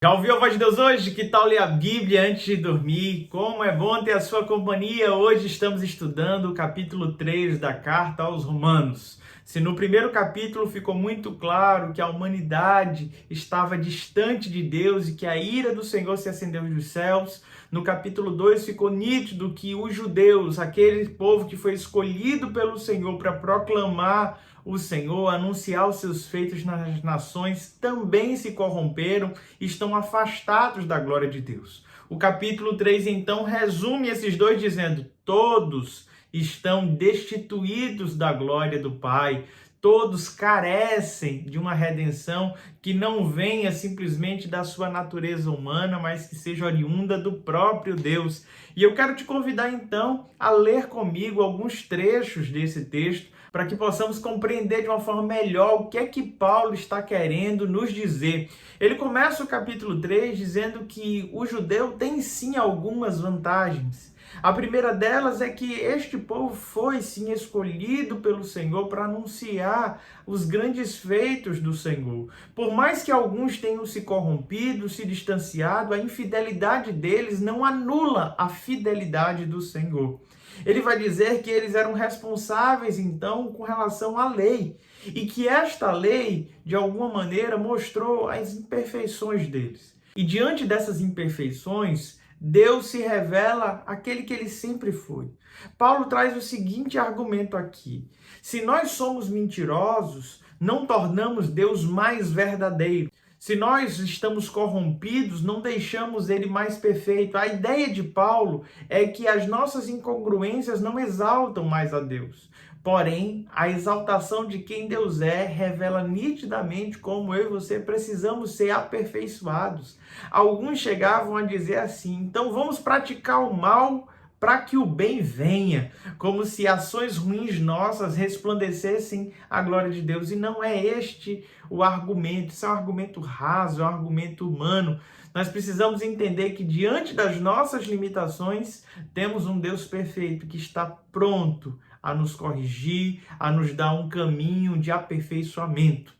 Já ouviu a voz de Deus hoje? Que tal ler a Bíblia antes de dormir? Como é bom ter a sua companhia! Hoje estamos estudando o capítulo 3 da Carta aos Romanos. Se no primeiro capítulo ficou muito claro que a humanidade estava distante de Deus e que a ira do Senhor se acendeu dos céus, no capítulo 2 ficou nítido que os judeus, aquele povo que foi escolhido pelo Senhor para proclamar o Senhor, anunciar os seus feitos nas nações, também se corromperam e estão afastados da glória de Deus. O capítulo 3, então, resume esses dois dizendo: todos estão destituídos da glória do Pai, todos carecem de uma redenção que não venha simplesmente da sua natureza humana, mas que seja oriunda do próprio Deus. E eu quero te convidar, então, a ler comigo alguns trechos desse texto, para que possamos compreender de uma forma melhor o que é que Paulo está querendo nos dizer. Ele começa o capítulo 3 dizendo que o judeu tem sim algumas vantagens. A primeira delas é que este povo foi sim escolhido pelo Senhor para anunciar os grandes feitos do Senhor. Por mais que alguns tenham se corrompido, se distanciado, a infidelidade deles não anula a fidelidade do Senhor. Ele vai dizer que eles eram responsáveis, então, com relação à lei, e que esta lei, de alguma maneira, mostrou as imperfeições deles. E diante dessas imperfeições, Deus se revela aquele que ele sempre foi. Paulo traz o seguinte argumento aqui: se nós somos mentirosos, não tornamos Deus mais verdadeiro. Se nós estamos corrompidos, não deixamos ele mais perfeito. A ideia de Paulo é que as nossas incongruências não exaltam mais a Deus. Porém, a exaltação de quem Deus é revela nitidamente como eu e você precisamos ser aperfeiçoados. Alguns chegavam a dizer assim: então vamos praticar o mal para que o bem venha, como se ações ruins nossas resplandecessem a glória de Deus. E não é este o argumento, isso é um argumento raso, é um argumento humano. Nós precisamos entender que diante das nossas limitações, temos um Deus perfeito que está pronto a nos corrigir, a nos dar um caminho de aperfeiçoamento.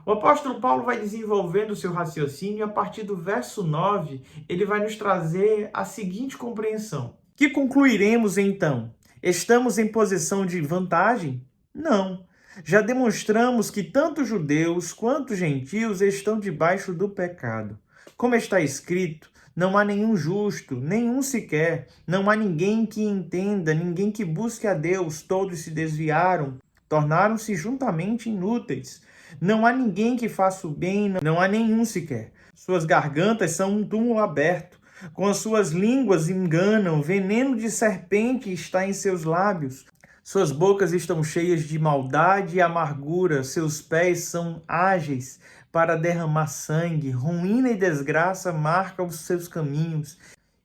O apóstolo Paulo vai desenvolvendo o seu raciocínio e a partir do verso 9, ele vai nos trazer a seguinte compreensão: que concluiremos então? Estamos em posição de vantagem? Não. Já demonstramos que tanto judeus quanto gentios estão debaixo do pecado. Como está escrito, não há nenhum justo, nenhum sequer. Não há ninguém que entenda, ninguém que busque a Deus. Todos se desviaram, tornaram-se juntamente inúteis. Não há ninguém que faça o bem, não há nenhum sequer. Suas gargantas são um túmulo aberto. Com as suas línguas enganam, veneno de serpente está em seus lábios. Suas bocas estão cheias de maldade e amargura, seus pés são ágeis para derramar sangue, ruína e desgraça marcam os seus caminhos,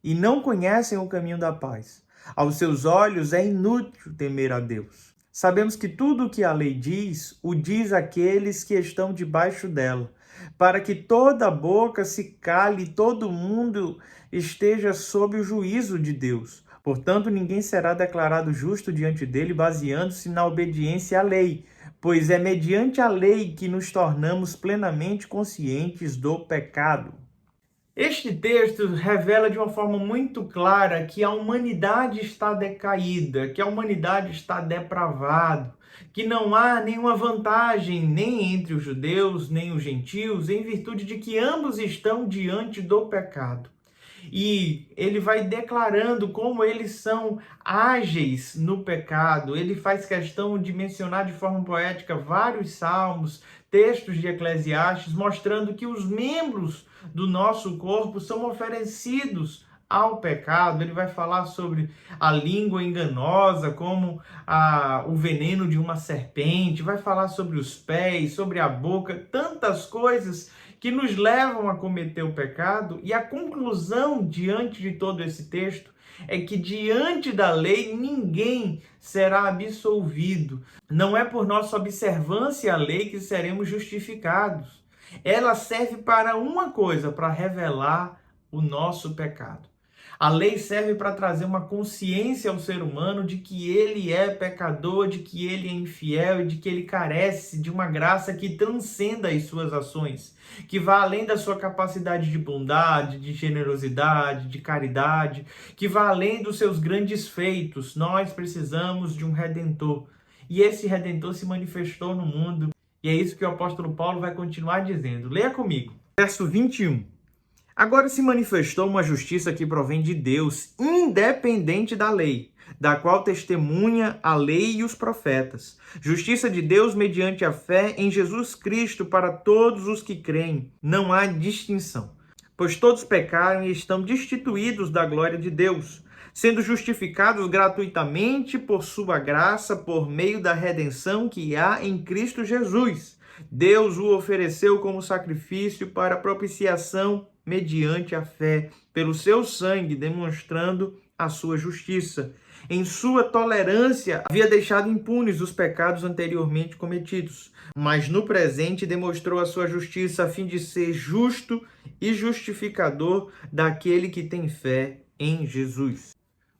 e não conhecem o caminho da paz. Aos seus olhos é inútil temer a Deus. Sabemos que tudo o que a lei diz, o diz àqueles que estão debaixo dela, para que toda boca se cale e todo mundo esteja sob o juízo de Deus. Portanto, ninguém será declarado justo diante dele baseando-se na obediência à lei, pois é mediante a lei que nos tornamos plenamente conscientes do pecado. Este texto revela de uma forma muito clara que a humanidade está decaída, que a humanidade está depravada, que não há nenhuma vantagem nem entre os judeus, nem os gentios, em virtude de que ambos estão diante do pecado. E ele vai declarando como eles são ágeis no pecado. Ele faz questão de mencionar de forma poética vários salmos, textos de Eclesiastes, mostrando que os membros do nosso corpo são oferecidos ao pecado. Ele vai falar sobre a língua enganosa, como o veneno de uma serpente, vai falar sobre os pés, sobre a boca, tantas coisas que nos levam a cometer o pecado. E a conclusão diante de todo esse texto é que diante da lei ninguém será absolvido. Não é por nossa observância à lei que seremos justificados. Ela serve para uma coisa, para revelar o nosso pecado. A lei serve para trazer uma consciência ao ser humano de que ele é pecador, de que ele é infiel e de que ele carece de uma graça que transcenda as suas ações, que vá além da sua capacidade de bondade, de generosidade, de caridade, que vá além dos seus grandes feitos. Nós precisamos de um Redentor. E esse Redentor se manifestou no mundo. E é isso que o apóstolo Paulo vai continuar dizendo. Leia comigo. Verso 21. Agora se manifestou uma justiça que provém de Deus, independente da lei, da qual testemunha a lei e os profetas. Justiça de Deus mediante a fé em Jesus Cristo para todos os que creem. Não há distinção, pois todos pecaram e estão destituídos da glória de Deus, sendo justificados gratuitamente por sua graça, por meio da redenção que há em Cristo Jesus. Deus o ofereceu como sacrifício para propiciação mediante a fé, pelo seu sangue, demonstrando a sua justiça. Em sua tolerância, havia deixado impunes os pecados anteriormente cometidos, mas no presente demonstrou a sua justiça a fim de ser justo e justificador daquele que tem fé em Jesus.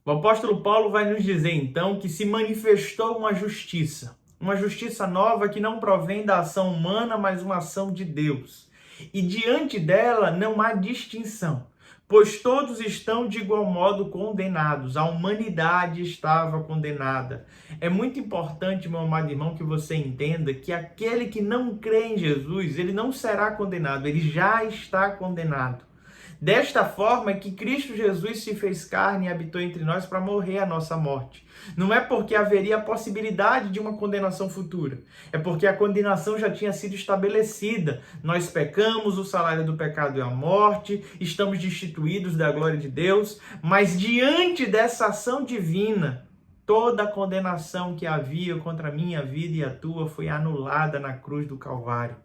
O apóstolo Paulo vai nos dizer então que se manifestou uma justiça nova que não provém da ação humana, mas uma ação de Deus. E diante dela não há distinção, pois todos estão de igual modo condenados. A humanidade estava condenada. É muito importante, meu amado irmão, que você entenda que aquele que não crê em Jesus, ele não será condenado, ele já está condenado. Desta forma é que Cristo Jesus se fez carne e habitou entre nós para morrer a nossa morte. Não é porque haveria a possibilidade de uma condenação futura. É porque a condenação já tinha sido estabelecida. Nós pecamos, o salário do pecado é a morte, estamos destituídos da glória de Deus, mas diante dessa ação divina, toda a condenação que havia contra a minha vida e a tua foi anulada na cruz do Calvário.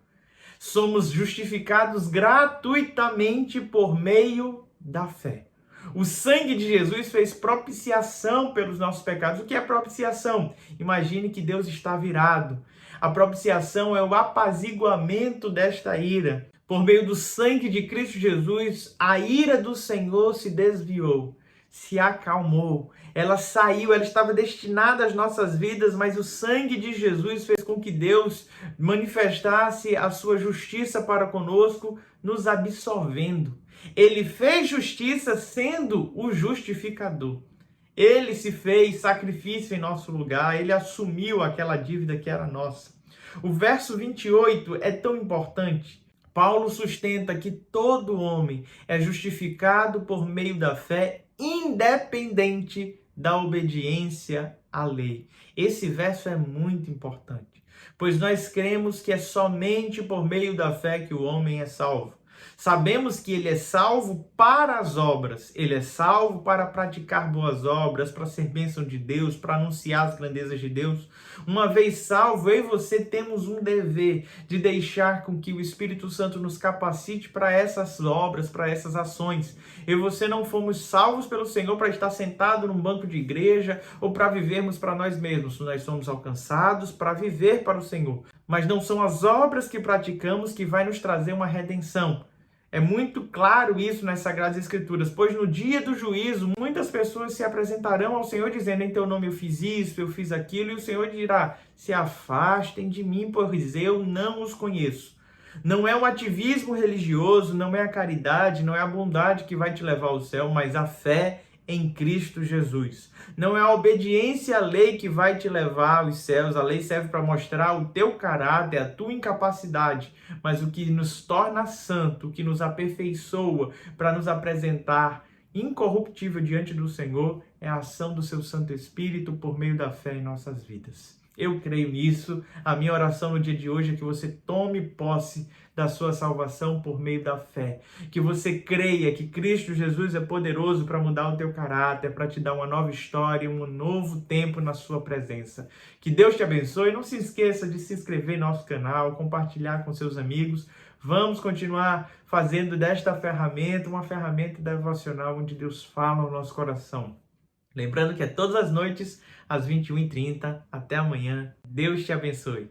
Somos justificados gratuitamente por meio da fé. O sangue de Jesus fez propiciação pelos nossos pecados. O que é propiciação? Imagine que Deus está virado. A propiciação é o apaziguamento desta ira. Por meio do sangue de Cristo Jesus, a ira do Senhor se desviou, se acalmou. Ela saiu, ela estava destinada às nossas vidas, mas o sangue de Jesus fez com que Deus manifestasse a sua justiça para conosco, nos absorvendo. Ele fez justiça sendo o justificador. Ele se fez sacrifício em nosso lugar, ele assumiu aquela dívida que era nossa. O verso 28 é tão importante. Paulo sustenta que todo homem é justificado por meio da fé, independente da obediência à lei. Esse verso é muito importante, pois nós cremos que é somente por meio da fé que o homem é salvo. Sabemos que ele é salvo para as obras, ele é salvo para praticar boas obras, para ser bênção de Deus, para anunciar as grandezas de Deus. Uma vez salvo, eu e você temos um dever de deixar com que o Espírito Santo nos capacite para essas obras, para essas ações. Eu e você não fomos salvos pelo Senhor para estar sentado num banco de igreja ou para vivermos para nós mesmos. Nós somos alcançados para viver para o Senhor. Mas não são as obras que praticamos que vai nos trazer uma redenção. É muito claro isso nas Sagradas Escrituras, pois no dia do juízo, muitas pessoas se apresentarão ao Senhor dizendo, em teu nome eu fiz isso, eu fiz aquilo, e o Senhor dirá, se afastem de mim, pois eu não os conheço. Não é o ativismo religioso, não é a caridade, não é a bondade que vai te levar ao céu, mas a fé em Cristo Jesus. Não é a obediência à lei que vai te levar aos céus. A lei serve para mostrar o teu caráter, a tua incapacidade, mas o que nos torna santo, o que nos aperfeiçoa para nos apresentar incorruptível diante do Senhor é a ação do seu Santo Espírito por meio da fé em nossas vidas. Eu creio nisso. A minha oração no dia de hoje é que você tome posse da sua salvação por meio da fé. Que você creia que Cristo Jesus é poderoso para mudar o teu caráter, para te dar uma nova história, um novo tempo na sua presença. Que Deus te abençoe. Não se esqueça de se inscrever no nosso canal, compartilhar com seus amigos. Vamos continuar fazendo desta ferramenta uma ferramenta devocional onde Deus fala no nosso coração. Lembrando que é todas as noites, às 21h30. Até amanhã. Deus te abençoe.